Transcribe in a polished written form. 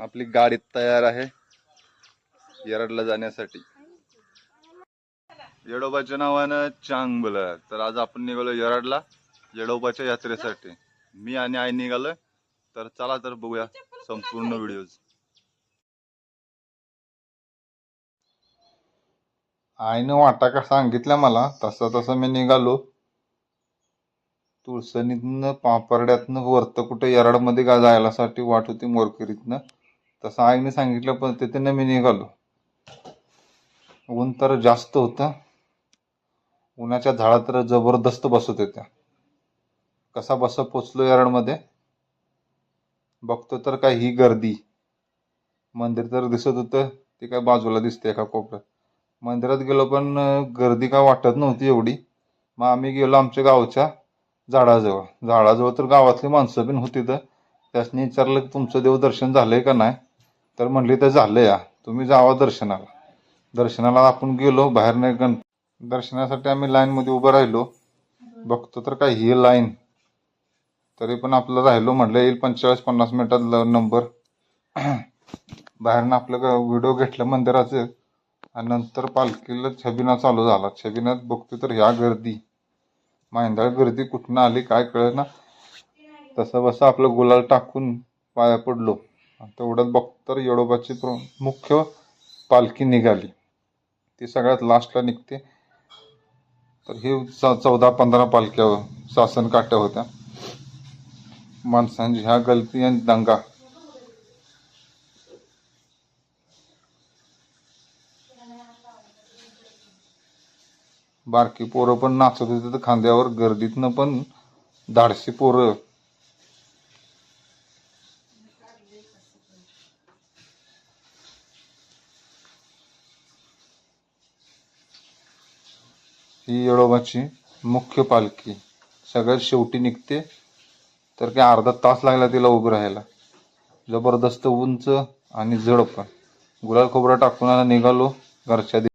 आपली गाडी तयार आहे येरडला जाण्यासाठी. येडोबाच्या नावानं चांगल. तर आज आपण निघालो येरडला येडोबाच्या यात्रेसाठी. मी आणि आई निघालोय. तर चला तर बघूया संपूर्ण व्हिडिओ. आईनं वाटा का सांगितल्या मला तसं मी निघालो. तुळसणीतनं पापरड्यातनं वरतं कुठे येरडमध्ये का जायलासाठी वाट होती मोरकरीतनं. तसं आईने सांगितल्या पद्धतीने मी निघालो. ऊन तर जास्त होतं. उन्हाच्या झाडा तर जबरदस्त बसत होत्या. कसा बसा पोचलो येरडमध्ये. बघतो तर काय ही गर्दी. मंदिर तर दिसत होतं ते काय बाजूला दिसते एका कोपऱ्यात. मंदिरात गेलो पण गर्दी काय वाटत नव्हती एवढी. मग आम्ही गेलो आमच्या गावच्या झाडाजवळ तर गावातली माणसं पण होती. तर त्यासनी विचारलं की तुमचं देवदर्शन झालंय का नाही. तर म्हणली तर झालं या, तुम्ही जावा दर्शनाला. दर्शनाला आपण गेलो. बाहेर नाही दर्शनासाठी आम्ही लाईन मध्ये उभं राहिलो. बघतो तर काय ही लाईन. तरी पण आपलं राहिलो. म्हटलं येईल 45-50 मिनिटात नंबर. बाहेरनं आपलं व्हिडिओ घेतलं मंदिराचे. आणि नंतर पालखीला छबिना चालू झाला. छबिन्यात बघतो तर ह्या गर्दी. मांदळ गर्दी कुठनं आली काय कळेना. तसं बसं आपलं गुलाल टाकून पाया पडलो. तेवढ्यात बघतो तर येडोबाची मुख्य पालखी निघाली. ती सगळ्यात लास्टला निघते. तर हे 14-15 पालख्या शासन काट्या होत्या. माणसांची ह्या गलती आणि दंगा. बारकी पोरं पण नाचत होती तर खांद्यावर. गर्दीतनं पण धाडसी पोरं. ही येडोबाची मुख्य पालखी सगळ्यात शेवटी निघते. तर काय अर्धा तास लागला तिला उभं राहायला. जबरदस्त उंच आणि जड पण. गुलाल खोबरा टाकून निघालो घरच्या